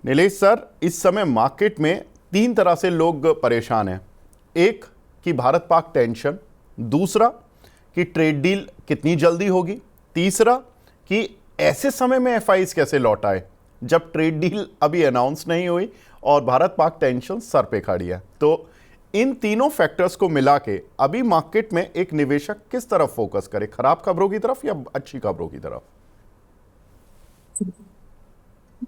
Nilesh sir, इस समय market में तीन तरह से लोग परेशान हैं। एक कि भारत पाक टेंशन, दूसरा कि ट्रेड डील कितनी जल्दी होगी, तीसरा कि ऐसे समय में एफआईज कैसे लौट आए जब ट्रेड डील अभी अनाउंस नहीं हुई और भारत पाक टेंशन सर पे खड़ी है। तो इन तीनों फैक्टर्स को मिला के अभी मार्केट में एक निवेशक किस तरफ फोकस करे, खराब खबरों की तरफ या अच्छी खबरों की तरफ?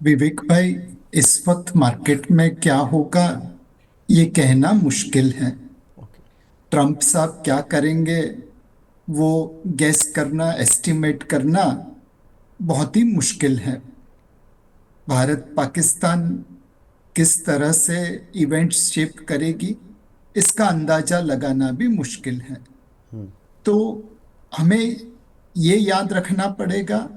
विवेक भाई, इस वक्त मार्केट में क्या होगा ये कहना मुश्किल है। ओके। ट्रंप साहब क्या करेंगे वो गैस करना, एस्टिमेट करना बहुत ही मुश्किल है। भारत पाकिस्तान किस तरह से इवेंट्स शेप करेगी इसका अंदाजा लगाना भी मुश्किल है। तो हमें ये याद रखना पड़ेगा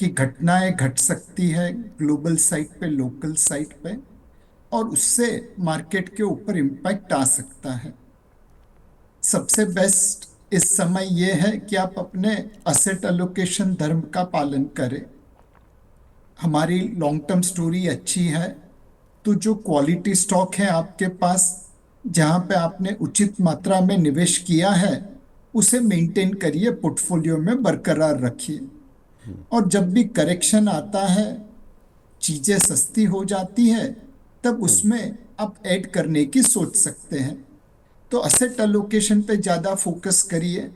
कि घटनाएं घट सकती है ग्लोबल साइट पे, लोकल साइट पे, और उससे मार्केट के ऊपर इम्पैक्ट आ सकता है। सबसे बेस्ट इस समय यह है कि आप अपने असेट एलोकेशन धर्म का पालन करें। हमारी लॉन्ग टर्म स्टोरी अच्छी है, तो जो क्वालिटी स्टॉक है आपके पास, जहां पे आपने उचित मात्रा में निवेश किया है, उसे मेंटेन करिए, पोर्टफोलियो में बरकरार रखिए। और जब भी करेक्शन आता है, चीजें सस्ती हो जाती है, तब उसमें आप ऐड करने की सोच सकते हैं। तो असेट एलोकेशन पे ज्यादा फोकस करिए।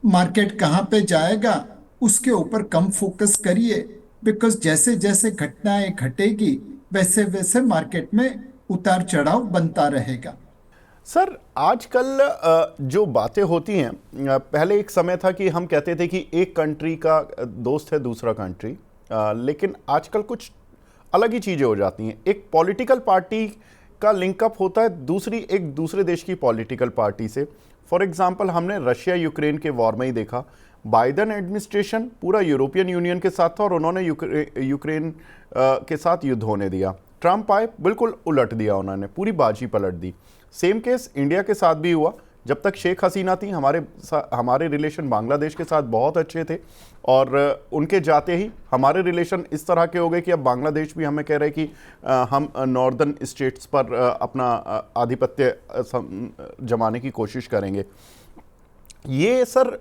मार्केट कहाँ पे जाएगा उसके ऊपर कम फोकस करिए, बिकॉज जैसे जैसे घटनाएं घटेगी वैसे वैसे मार्केट में उतार चढ़ाव बनता रहेगा। सर, आजकल जो बातें होती हैं, पहले एक समय था कि हम कहते थे कि एक कंट्री का दोस्त है दूसरा कंट्री, लेकिन आजकल कुछ अलग ही चीज़ें हो जाती हैं। एक पॉलिटिकल पार्टी का लिंकअप होता है एक दूसरे देश की पॉलिटिकल पार्टी से। फॉर एग्जांपल, हमने रशिया यूक्रेन के वॉर में ही देखा, बाइडेन एडमिनिस्ट्रेशन पूरा यूरोपियन यूनियन के साथ था और उन्होंने यूक्रेन के साथ युद्ध होने दिया। ट्रंप आए, बिल्कुल उलट दिया, उन्होंने पूरी बाजी पलट दी। सेम केस इंडिया के साथ भी हुआ। जब तक शेख हसीना थी, हमारे रिलेशन बांग्लादेश के साथ बहुत अच्छे थे और उनके जाते ही हमारे रिलेशन इस तरह के हो गए कि अब बांग्लादेश भी हमें कह रहे कि हम नॉर्दर्न स्टेट्स पर अपना आधिपत्य जमाने की कोशिश करेंगे। ये सर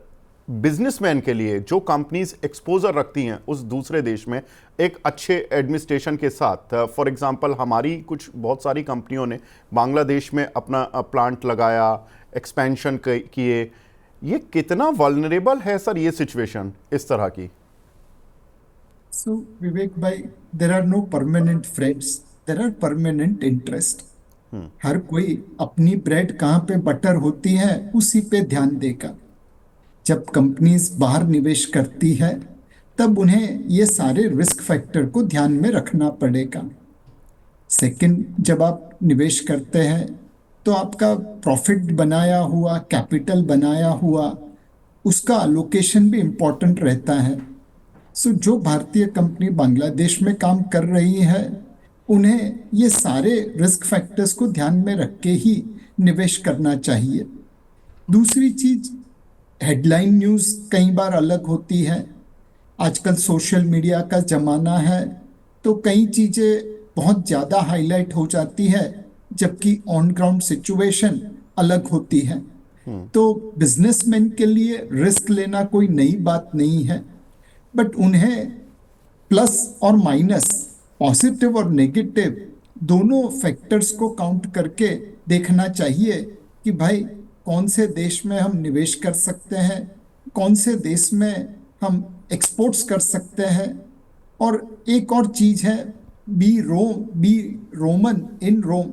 बिजनेसमैन के लिए, जो कंपनीज एक्सपोजर रखती हैं उस दूसरे देश में एक अच्छे एडमिनिस्ट्रेशन के साथ, फॉर एग्जांपल हमारी कुछ बहुत सारी कंपनियों ने बांग्लादेश में अपना प्लांट लगाया, एक्सपेंशन किए, ये कितना वल्नरेबल है सर ये सिचुएशन इस तरह की? सो विवेक भाई, there are no permanent friends, there are permanent interest. हर कोई अपनी ब्रेड कहाँ पे बटर होती है उसी पे ध्यान देगा। जब कंपनीज बाहर निवेश करती है तब उन्हें ये सारे रिस्क फैक्टर को ध्यान में रखना पड़ेगा। सेकंड, जब आप निवेश करते हैं तो आपका प्रॉफिट बनाया हुआ, कैपिटल बनाया हुआ, उसका अलोकेशन भी इम्पोर्टेंट रहता है। सो जो भारतीय कंपनी बांग्लादेश में काम कर रही है, उन्हें ये सारे रिस्क फैक्टर्स को ध्यान में रख के ही निवेश करना चाहिए। दूसरी चीज, हेडलाइन न्यूज कई बार अलग होती है। आजकल सोशल मीडिया का जमाना है, तो कई चीजें बहुत ज्यादा हाईलाइट हो जाती है, जबकि ऑन ग्राउंड सिचुएशन अलग होती है। तो बिजनेसमैन के लिए रिस्क लेना कोई नई बात नहीं है, बट उन्हें प्लस और माइनस, पॉजिटिव और नेगेटिव, दोनों फैक्टर्स को काउंट करके देखना चाहिए कि भाई कौन से देश में हम निवेश कर सकते हैं, कौन से देश में हम एक्सपोर्ट्स कर सकते हैं। और एक और चीज है, बी रोमन इन रोम।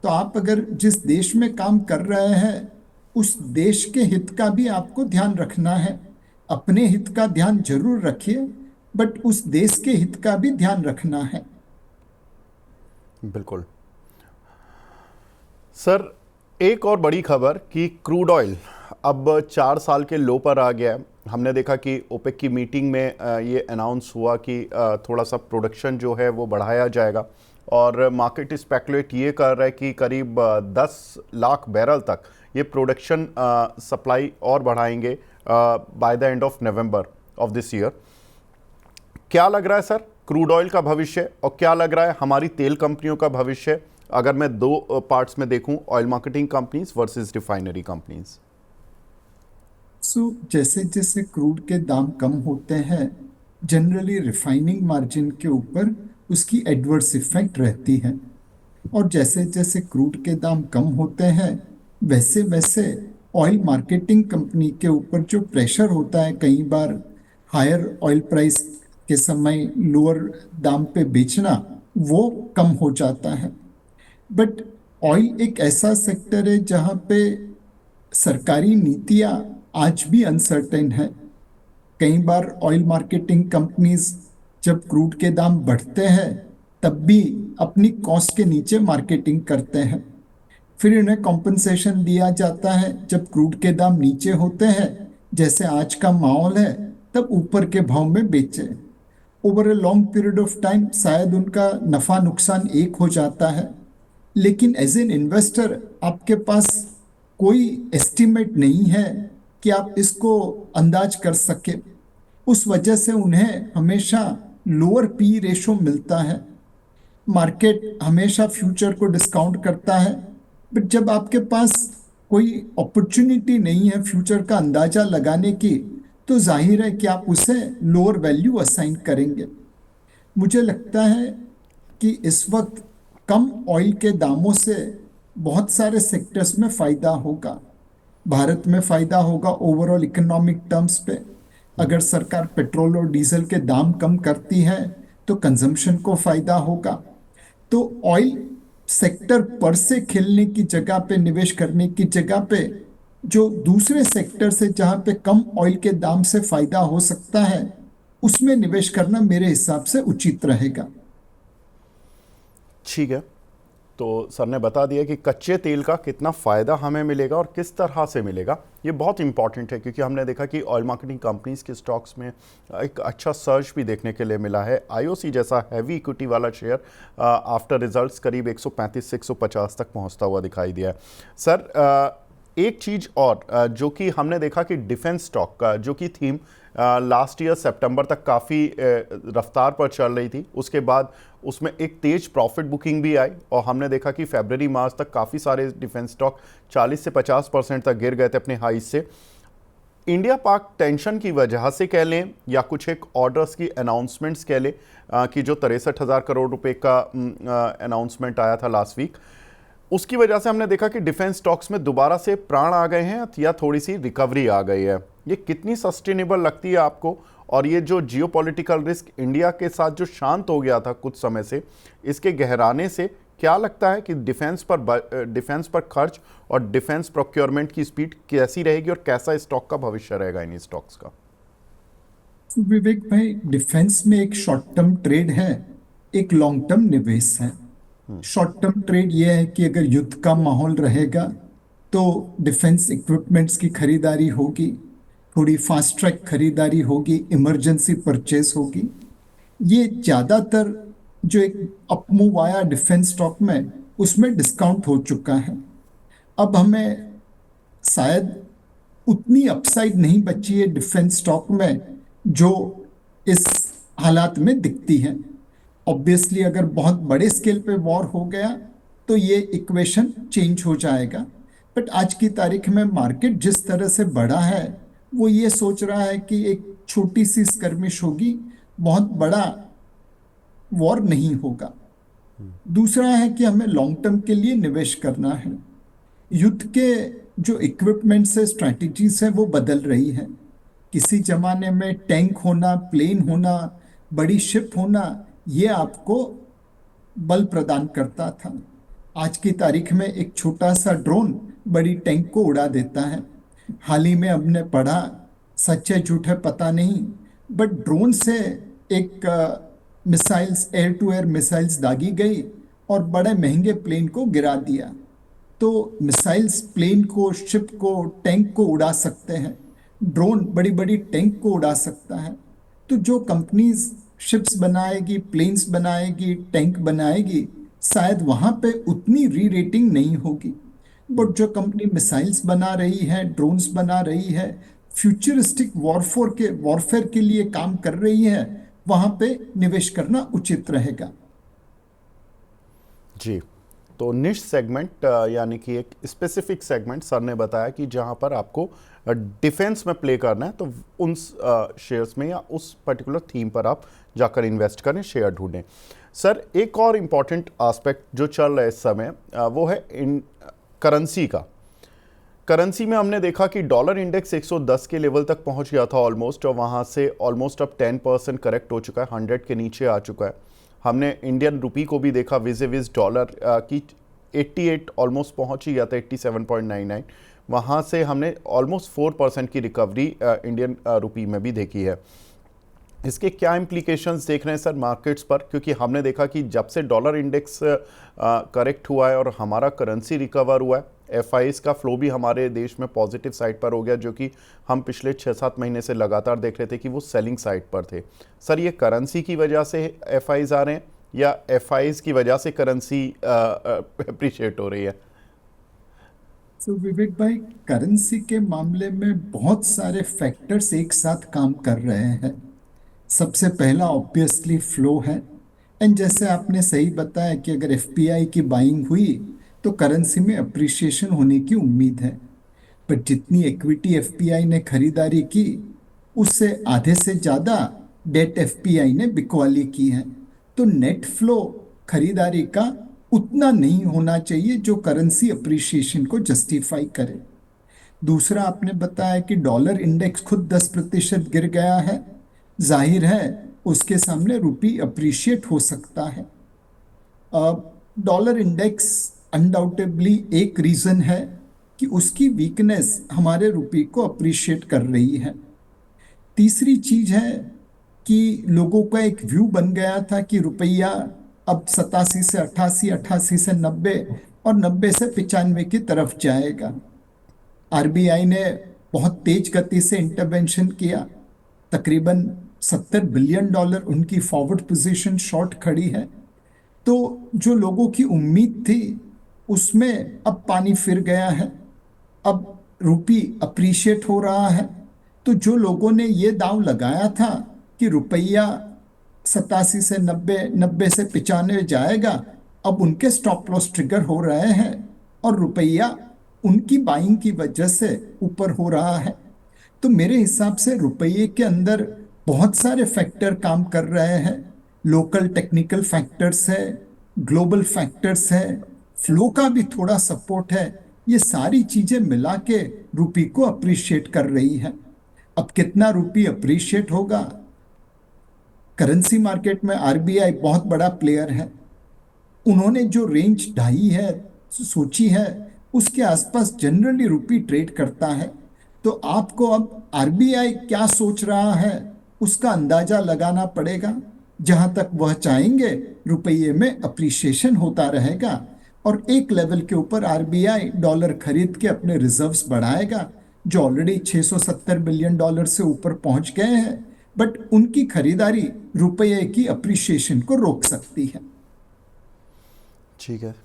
तो आप अगर जिस देश में काम कर रहे हैं उस देश के हित का भी आपको ध्यान रखना है। अपने हित का ध्यान जरूर रखिए, बट उस देश के हित का भी ध्यान रखना है। बिल्कुल सर, एक और बड़ी खबर कि क्रूड ऑयल अब 4 साल के लो पर आ गया है। हमने देखा कि ओपेक की मीटिंग में ये अनाउंस हुआ कि थोड़ा सा प्रोडक्शन जो है वो बढ़ाया जाएगा और मार्केट स्पेकुलेट ये कर रहा है कि करीब 10 लाख बैरल तक ये प्रोडक्शन सप्लाई और बढ़ाएंगे by the end of November of this year. क्या लग रहा है सर, क्रूड ऑयल का भविष्य और क्या लग रहा है हमारी तेल कंपनियों का भविष्य, अगर मैं दो पार्ट्स में देखूं, oil marketing companies versus refinery companies? जैसे जैसे क्रूड के दाम कम होते हैं, जनरली रिफाइनिंग मार्जिन के ऊपर उसकी एडवर्स इफेक्ट रहती है। और जैसे जैसे क्रूड के दाम कम होते हैं, वैसे वैसे ऑयल मार्केटिंग कंपनी के ऊपर जो प्रेशर होता है, कई बार हायर ऑयल प्राइस के समय लोअर दाम पे बेचना, वो कम हो जाता है। बट ऑयल एक ऐसा सेक्टर है जहाँ पे सरकारी नीतियाँ आज भी अनसर्टेन है। कई बार ऑयल मार्केटिंग कंपनीज जब क्रूड के दाम बढ़ते हैं, तब भी अपनी कॉस्ट के नीचे मार्केटिंग करते हैं। फिर इन्हें कॉम्पनसेशन दिया जाता है जब क्रूड के दाम नीचे होते हैं, जैसे आज का माहौल है, तब ऊपर के भाव में बेचे। Over a long period of time शायद उनका नफा नुकसान एक हो जाता है, लेकिन एज एन इन्वेस्टर आपके पास कोई एस्टिमेट नहीं है कि आप इसको अंदाज कर सके। उस वजह से उन्हें हमेशा लोअर पी रेशो मिलता है। मार्केट हमेशा फ्यूचर को डिस्काउंट करता है, बट जब आपके पास कोई अपॉर्चुनिटी नहीं है फ्यूचर का अंदाजा लगाने की, तो जाहिर है कि आप उसे लोअर वैल्यू असाइन करेंगे। मुझे लगता है कि इस वक्त कम ऑयल के दामों से बहुत सारे सेक्टर्स में फायदा होगा। भारत में फायदा होगा ओवरऑल इकोनॉमिक टर्म्स पे। अगर सरकार पेट्रोल और डीजल के दाम कम करती है, तो कंजम्पशन को फायदा होगा। तो ऑयल सेक्टर पर से खेलने की जगह पे, निवेश करने की जगह पे, जो दूसरे सेक्टर से जहां पे कम ऑयल के दाम से फायदा हो सकता है, उसमें निवेश करना मेरे हिसाब से उचित रहेगा। ठीक है, तो सर ने बता दिया कि कच्चे तेल का कितना फ़ायदा हमें मिलेगा और किस तरह से मिलेगा। ये बहुत इंपॉर्टेंट है क्योंकि हमने देखा कि ऑयल मार्केटिंग कंपनीज के स्टॉक्स में एक अच्छा सर्ज भी देखने के लिए मिला है। आईओसी जैसा हैवी इक्विटी वाला शेयर आफ्टर रिजल्ट्स करीब 135 से 150 तक पहुंचता हुआ दिखाई दिया है। सर एक चीज़ और जो कि हमने देखा कि डिफेंस स्टॉक का जो कि थीम लास्ट ईयर सितंबर तक काफ़ी रफ्तार पर चल रही थी, उसके बाद उसमें एक तेज प्रॉफिट बुकिंग भी आई और हमने देखा कि फरवरी मार्च तक काफ़ी सारे डिफेंस स्टॉक 40 से 50% तक गिर गए थे अपने हाई से। इंडिया पाक टेंशन की वजह से कह लें या कुछ एक ऑर्डर्स की अनाउंसमेंट्स कह लें कि जो 63,000 करोड़ रुपए का अनाउंसमेंट आया था लास्ट वीक, उसकी वजह से हमने देखा कि डिफेंस स्टॉक्स में दोबारा से प्राण आ गए हैं या थोड़ी सी रिकवरी आ गई है। ये कितनी सस्टेनेबल लगती है आपको? और ये जो जियोपॉलिटिकल रिस्क इंडिया के साथ जो शांत हो गया था कुछ समय से, इसके गहराने से क्या लगता है कि डिफेंस पर खर्च और डिफेंस प्रोक्योरमेंट की स्पीड कैसी रहेगी और कैसा स्टॉक का भविष्य रहेगा इन स्टॉक्स का? विवेक भाई, डिफेंस में एक शॉर्ट टर्म ट्रेड है, एक लॉन्ग टर्म निवेश है। शॉर्ट टर्म ट्रेड ये है कि अगर युद्ध का माहौल रहेगा, तो डिफेंस इक्विपमेंट्स की खरीदारी होगी, थोड़ी फास्ट ट्रैक खरीदारी होगी, इमरजेंसी परचेस होगी। ये ज़्यादातर जो एक अपमूव आया डिफेंस स्टॉक में, उसमें डिस्काउंट हो चुका है। अब हमें शायद उतनी अपसाइड नहीं बची है डिफेंस स्टॉक में जो इस हालात में दिखती है। ऑब्वियसली अगर बहुत बड़े स्केल पे वॉर हो गया, तो ये इक्वेशन चेंज हो जाएगा। बट आज की तारीख में मार्केट जिस तरह से बढ़ा है, वो ये सोच रहा है कि एक छोटी सी स्कर्मिश होगी, बहुत बड़ा वॉर नहीं होगा। दूसरा है कि हमें लॉन्ग टर्म के लिए निवेश करना है। युद्ध के जो इक्विपमेंट से स्ट्रैटेजीज है, वो बदल रही है। किसी जमाने में टैंक होना, प्लेन होना, बड़ी शिप होना, ये आपको बल प्रदान करता था। आज की तारीख में एक छोटा सा ड्रोन बड़ी टैंक को उड़ा देता है। हाल ही में हमने पढ़ा, सच है झूठ है पता नहीं, बट ड्रोन से एक missiles, air to air missiles दागी गई और बड़े महंगे प्लेन को गिरा दिया। तो मिसाइल्स प्लेन को, शिप को, टैंक को उड़ा सकते हैं। ड्रोन बड़ी बड़ी टैंक को उड़ा सकता है। तो जो कंपनीज शिप्स बनाएगी, प्लेन्स बनाएगी, टैंक बनाएगी, शायद वहां पे उतनी री रेटिंग नहीं होगी। बट जो कंपनी मिसाइल्स बना रही है, ड्रोन्स बना रही है, फ्यूचरिस्टिक वॉरफेयर के लिए काम कर रही है, वहां पे निवेश करना उचित रहेगा। जी। तो निश सेगमेंट यानी कि एक स्पेसिफिक सेगमेंट सर ने बताया कि जहां पर आपको डिफेंस में प्ले करना है, तो उन शेयर्स में या उस पर्टिकुलर थीम पर आप जाकर इन्वेस्ट करें, शेयर ढूंढें। सर, एक और इम्पॉर्टेंट एस्पेक्ट जो चल रहा है इस समय वो है इन करेंसी का। करेंसी में हमने देखा कि डॉलर इंडेक्स 110 के लेवल तक पहुंच गया था ऑलमोस्ट, और वहां से ऑलमोस्ट अब 10% करेक्ट हो चुका है, 100 के नीचे आ चुका है। हमने इंडियन रुपी को भी देखा विज विज डॉलर की 88 ऑलमोस्ट पहुंच ही गया था, 87.99। वहां से हमने ऑलमोस्ट 4% की रिकवरी इंडियन रुपी में भी देखी है। इसके क्या इम्प्लीकेशंस देख रहे हैं सर मार्केट्स पर? क्योंकि हमने देखा कि जब से डॉलर इंडेक्स करेक्ट हुआ है और हमारा करेंसी रिकवर हुआ है, एफआईज का फ्लो भी हमारे देश में पॉजिटिव साइड पर हो गया, जो कि हम पिछले 6-7 महीने से लगातार देख रहे थे कि वो सेलिंग साइड पर थे। सर, ये करेंसी की वजह से एफआईज आ रहे हैं या एफआईज की वजह से करेंसी अप्रिशिएट हो रही है? तो विवेक भाई, करेंसी के मामले में बहुत सारे फैक्टर्स एक साथ काम कर रहे हैं। सबसे पहला ऑब्वियसली फ्लो है। एंड जैसे आपने सही बताया कि अगर एफपीआई की बाइंग हुई तो करेंसी में अप्रिसिएशन होने की उम्मीद है। पर जितनी इक्विटी एफपीआई ने खरीदारी की, उससे आधे से ज्यादा डेट एफपीआई ने बिकवाली की है। तो नेट फ्लो खरीदारी का उतना नहीं होना चाहिए जो करेंसी अप्रिसिएशन को जस्टिफाई करे। दूसरा, आपने बताया कि डॉलर इंडेक्स खुद 10% गिर गया है। जाहिर है उसके सामने रुपी अप्रिशिएट हो सकता है। डॉलर इंडेक्स अनडाउटेबली एक रीजन है कि उसकी वीकनेस हमारे रुपी को अप्रिशिएट कर रही है। तीसरी चीज है कि लोगों का एक व्यू बन गया था कि रुपया अब 87 से 88, 88 से 90 और 90 से 95 की तरफ जाएगा। आरबीआई ने बहुत तेज गति से इंटरवेंशन किया। तकरीबन $70 बिलियन उनकी फॉरवर्ड पोजीशन शॉर्ट खड़ी है। तो जो लोगों की उम्मीद थी उसमें अब पानी फिर गया है। अब रुपी अप्रिशिएट हो रहा है। तो जो लोगों ने ये दांव लगाया था कि रुपया 87 से 90, 90 से 95 जाएगा, अब उनके स्टॉप लॉस ट्रिगर हो रहे हैं और रुपया उनकी बाइंग की वजह से ऊपर हो रहा है। तो मेरे हिसाब से रुपये के अंदर बहुत सारे फैक्टर काम कर रहे हैं। लोकल टेक्निकल फैक्टर्स है, ग्लोबल फैक्टर्स है, फ्लो का भी थोड़ा सपोर्ट है। ये सारी चीजें मिला के रुपये को अप्रिशिएट कर रही है। अब कितना रुपये अप्रिशिएट होगा? करेंसी मार्केट में आरबीआई बहुत बड़ा प्लेयर है। उन्होंने जो रेंज ढाई है, सोची है, उसके आसपास जनरली रुपये ट्रेड करता है। तो आपको अब आरबीआई क्या सोच रहा है उसका अंदाजा लगाना पड़ेगा। जहां तक वह चाहेंगे रुपये में अप्रिसिएशन होता रहेगा और एक लेवल के ऊपर आरबीआई डॉलर खरीद के अपने रिजर्व्स बढ़ाएगा, जो ऑलरेडी $670 बिलियन से ऊपर पहुंच गए हैं। बट उनकी खरीदारी रुपये की अप्रिसिएशन को रोक सकती है। ठीक है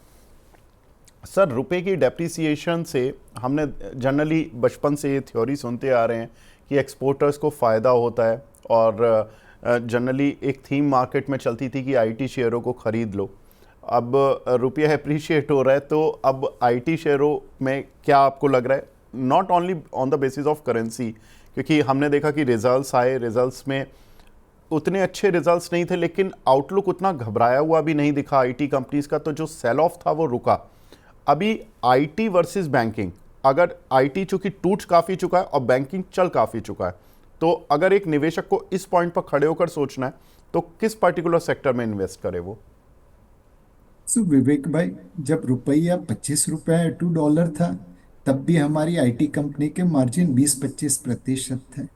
सर, रुपए की डेप्रिसिएशन से हमने जनरली बचपन से ये थ्योरी सुनते आ रहे हैं कि एक्सपोर्टर्स को फ़ायदा होता है, और जनरली एक थीम मार्केट में चलती थी कि आईटी शेयरों को ख़रीद लो। अब रुपया अप्रिशिएट हो रहा है, तो अब आईटी शेयरों में क्या आपको लग रहा है, not only on the basis of currency, क्योंकि हमने देखा कि रिजल्ट्स आए, रिजल्ट्स में उतने अच्छे रिजल्ट्स नहीं थे, लेकिन आउटलुक उतना घबराया हुआ भी नहीं दिखा आईटी कंपनीज का, तो जो सेल ऑफ था वो रुका। अभी आईटी वर्सेस बैंकिंग, अगर आईटी चूंकि टूट काफ़ी चुका है और बैंकिंग चल काफ़ी चुका है, तो अगर एक निवेशक को इस पॉइंट पर खड़े होकर सोचना है तो किस पर्टिकुलर सेक्टर में इन्वेस्ट करे वो? विवेक भाई, जब रुपया 25 रुपया $2 था, तब भी हमारी आईटी कंपनी के मार्जिन 20-25% थे।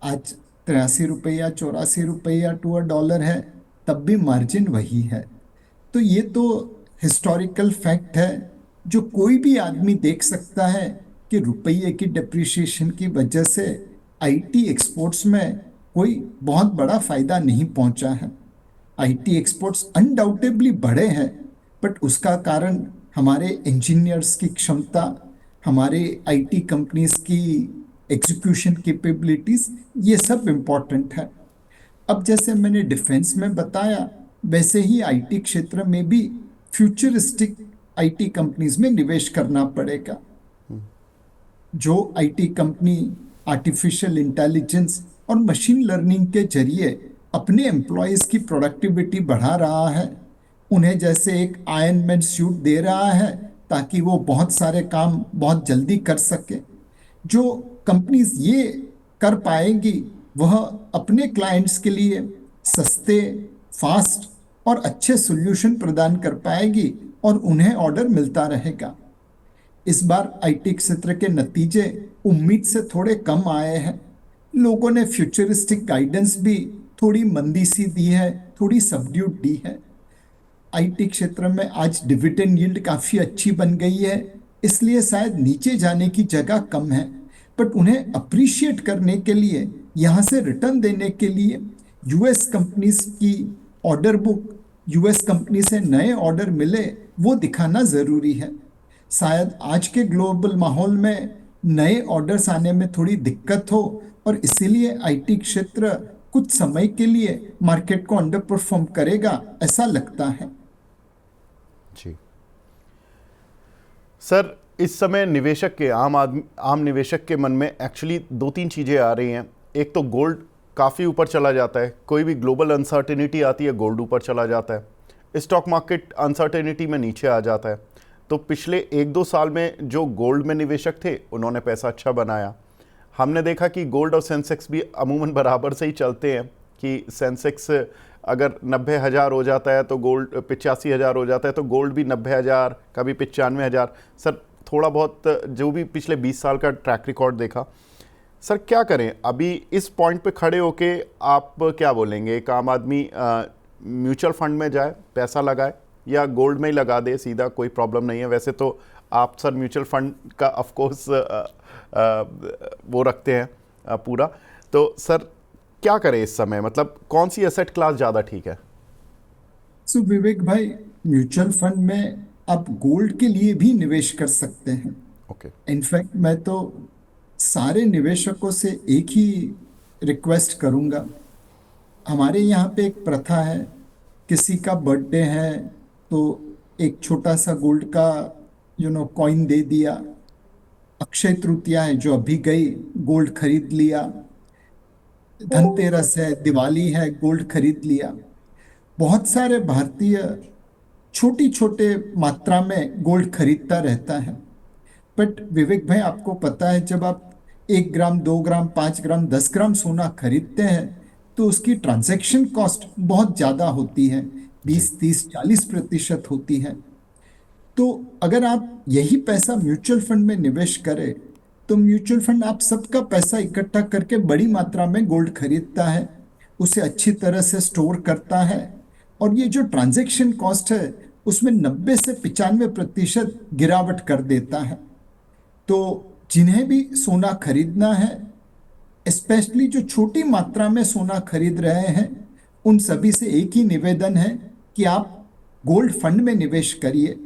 आज 83 रुपया, 84 रुपया $2 है, तब भी मार्जिन वही है। तो ये तो हिस्टोरिकल फैक्ट है जो कोई भी आदमी देख सकता है कि रुपये की डिप्रिसिएशन की वजह से आईटी एक्सपोर्ट्स में कोई बहुत बड़ा फायदा नहीं पहुंचा है। आईटी एक्सपोर्ट्स अनडाउटेबली बढ़े हैं, बट उसका कारण हमारे इंजीनियर्स की क्षमता, हमारे आईटी कंपनीज की एग्जीक्यूशन कैपेबिलिटीज, ये सब इम्पोर्टेंट है। अब जैसे मैंने डिफेंस में बताया, वैसे ही आईटी क्षेत्र में भी फ्यूचरिस्टिक आईटी कंपनीज में निवेश करना पड़ेगा। जो आईटी कंपनी आर्टिफिशियल इंटेलिजेंस और मशीन लर्निंग के जरिए अपने एम्प्लॉयज की प्रोडक्टिविटी बढ़ा रहा है, उन्हें जैसे एक आयरन मैन सूट दे रहा है ताकि वो बहुत सारे काम बहुत जल्दी कर सके, जो कंपनीज ये कर पाएंगी वह अपने क्लाइंट्स के लिए सस्ते, फास्ट और अच्छे सॉल्यूशन प्रदान कर पाएगी और उन्हें ऑर्डर मिलता रहेगा। इस बार आईटी क्षेत्र के नतीजे उम्मीद से थोड़े कम आए हैं। लोगों ने फ्यूचरिस्टिक गाइडेंस भी थोड़ी मंदी सी दी है, थोड़ी सबड्यूड दी है। आईटी क्षेत्र में आज डिविडेंड यील्ड काफी अच्छी बन गई है, इसलिए शायद नीचे जाने की जगह कम है। बट उन्हें अप्रिशिएट करने के लिए, यहां से रिटर्न देने के लिए यूएस कंपनीज की ऑर्डर बुक, यूएस कंपनी से नए ऑर्डर मिले, वो दिखाना जरूरी है। शायद आज के ग्लोबल माहौल में नए ऑर्डर्स आने में थोड़ी दिक्कत हो और इसीलिए आईटी क्षेत्र कुछ समय के लिए मार्केट को अंडर परफॉर्म करेगा, ऐसा लगता है। जी सर, इस समय निवेशक के आम निवेशक के मन में एक्चुअली दो तीन चीज़ें आ रही हैं। एक तो गोल्ड काफ़ी ऊपर चला जाता है, कोई भी ग्लोबल अनसर्टेनिटी आती है गोल्ड ऊपर चला जाता है, स्टॉक मार्केट अनसर्टेनिटी में नीचे आ जाता है। तो पिछले एक दो साल में जो गोल्ड में निवेशक थे उन्होंने पैसा अच्छा बनाया। हमने देखा कि गोल्ड और सेंसेक्स भी अमूमन बराबर से ही चलते हैं, कि सेंसेक्स अगर 90,000 हो जाता है तो गोल्ड 85,000 हो जाता है, तो गोल्ड भी 90,000, कभी 95,000। सर थोड़ा बहुत जो भी पिछले 20 साल का ट्रैक रिकॉर्ड देखा, सर क्या करें अभी इस पॉइंट पे खड़े होके? आप क्या बोलेंगे? एक आम आदमी म्यूचुअल फंड में जाए, पैसा लगाए, या गोल्ड में ही लगा दे सीधा, कोई प्रॉब्लम नहीं है? वैसे तो आप सर म्यूचुअल फंड का ऑफ कोर्स वो रखते हैं पूरा, तो सर क्या करें इस समय? मतलब कौन सी एसेट क्लास ज़्यादा ठीक है? सो विवेक भाई, म्यूचुअल फंड में आप गोल्ड के लिए भी निवेश कर सकते हैं। ओके। इनफैक्ट मैं तो सारे निवेशकों से एक ही रिक्वेस्ट करूंगा। हमारे यहाँ पे एक प्रथा है, किसी का बर्थडे है तो एक छोटा सा गोल्ड का कॉइन दे दिया। अक्षय तृतीया है जो अभी गई, गोल्ड खरीद लिया। धनतेरस है, दिवाली है, गोल्ड खरीद लिया। बहुत सारे भारतीय छोटी छोटे मात्रा में गोल्ड खरीदता रहता है। बट विवेक भाई, आपको पता है जब आप 1 ग्राम, 2 ग्राम, 5 ग्राम, 10 ग्राम सोना खरीदते हैं तो उसकी ट्रांजैक्शन कॉस्ट बहुत ज्यादा होती है, जी। 20, 30, 40% होती है। तो अगर आप यही पैसा म्यूचुअल फंड में निवेश करें तो म्यूचुअल फंड आप सबका पैसा इकट्ठा करके बड़ी मात्रा में गोल्ड खरीदता है, उसे अच्छी तरह से स्टोर करता है, और ये जो ट्रांजैक्शन कॉस्ट है उसमें 90 से 95% गिरावट कर देता है। तो जिन्हें भी सोना खरीदना है, स्पेशली जो छोटी मात्रा में सोना खरीद रहे हैं, उन सभी से एक ही निवेदन है कि आप गोल्ड फंड में निवेश करिए।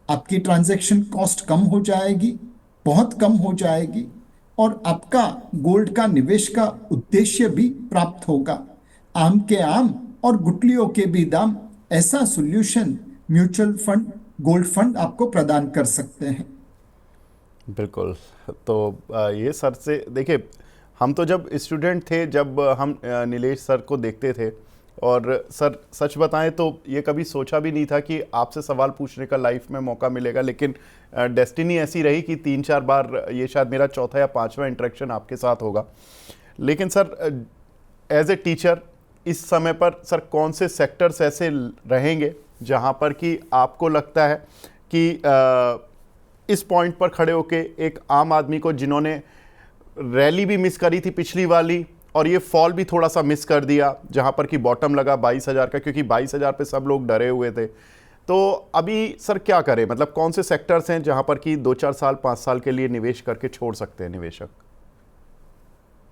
आपकी ट्रांजैक्शन कॉस्ट कम हो जाएगी, बहुत कम हो जाएगी, और आपका गोल्ड का निवेश का उद्देश्य भी प्राप्त होगा। आम के आम और गुठलियों के भी दाम, ऐसा solution mutual fund, gold fund आपको प्रदान कर सकते हैं। बिल्कुल। तो ये सर से देखिए, हम तो जब स्टूडेंट थे, जब हम नीलेश सर को देखते थे, और सर सच बताएं तो ये कभी सोचा भी नहीं था कि आपसे सवाल पूछने का लाइफ में मौका मिलेगा, लेकिन डेस्टिनी ऐसी रही कि 3-4 बार, ये शायद मेरा चौथा या पांचवा इंटरेक्शन आपके साथ होगा। लेकिन सर एज ए टीचर इस समय पर सर कौन से सेक्टर्स ऐसे रहेंगे जहां पर कि आपको लगता है कि इस पॉइंट पर खड़े होके एक आम आदमी को, जिन्होंने रैली भी मिस करी थी पिछली वाली और ये फॉल भी थोड़ा सा मिस कर दिया, जहां पर कि बॉटम लगा 22,000 का, क्योंकि 22,000 पे सब लोग डरे हुए थे, तो अभी सर क्या करें? मतलब कौन से सेक्टर्स हैं जहां पर कि 2-4 साल 5 साल के लिए निवेश करके छोड़ सकते हैं निवेशक?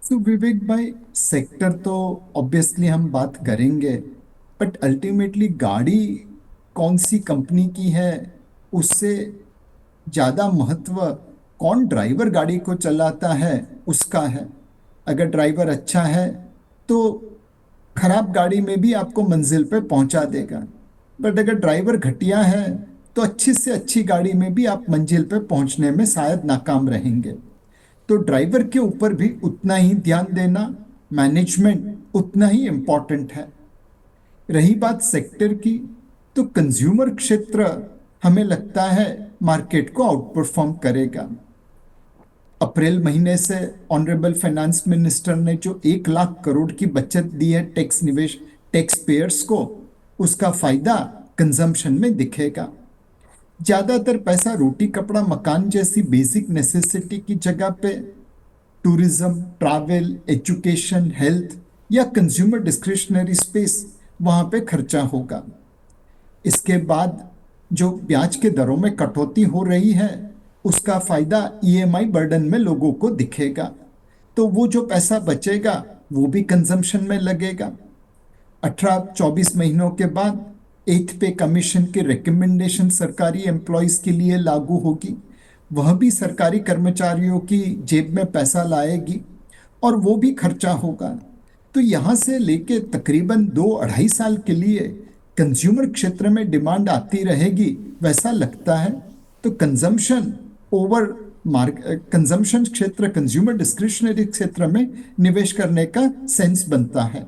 तो विवेक भाई, सेक्टर तो ऑब्वियसली हम बात करेंगे, बट अल्टीमेटली गाड़ी कौन सी कंपनी की है उससे ज्यादा महत्व कौन ड्राइवर गाड़ी को चलाता है उसका है। अगर ड्राइवर अच्छा है तो खराब गाड़ी में भी आपको मंजिल पे पहुंचा देगा। बट अगर ड्राइवर घटिया है तो अच्छी से अच्छी गाड़ी में भी आप मंजिल पे पहुंचने में शायद नाकाम रहेंगे। तो ड्राइवर के ऊपर भी उतना ही ध्यान देना, मैनेजमेंट उतना ही इम्पोर्टेंट है। रही बात सेक्टर की, तो कंज्यूमर क्षेत्र हमें लगता है मार्केट को आउट परफॉर्म करेगा। अप्रैल महीने से ऑनरेबल फाइनेंस मिनिस्टर ने जो 1 लाख करोड़ की बचत दी है टैक्स पेयर्स को, उसका फायदा कंजम्पशन में दिखेगा। ज्यादातर पैसा रोटी कपड़ा मकान जैसी बेसिक नेसेसिटी की जगह पे टूरिज्म, ट्रैवल, एजुकेशन, हेल्थ या कंज्यूमर डिस्क्रिशनरी स्पेस वहां पे खर्चा होगा। इसके बाद जो ब्याज के दरों में कटौती हो रही है, उसका फायदा ईएमआई बर्डन में लोगों को दिखेगा। तो वो जो पैसा बचेगा वो भी कंजम्पशन में लगेगा। 18-24 महीनों के बाद 8th पे कमीशन की रिकमेंडेशन सरकारी एम्प्लॉयज के लिए लागू होगी। वह भी सरकारी कर्मचारियों की जेब में पैसा लाएगी और वो भी खर्चा होगा। तो यहाँ से लेके तकरीबन 2-2.5 साल के लिए कंज्यूमर क्षेत्र में डिमांड आती रहेगी वैसा लगता है। तो कंजम्पशन क्षेत्र, कंज्यूमर डिस्क्रिशनरी क्षेत्र में निवेश करने का सेंस बनता है।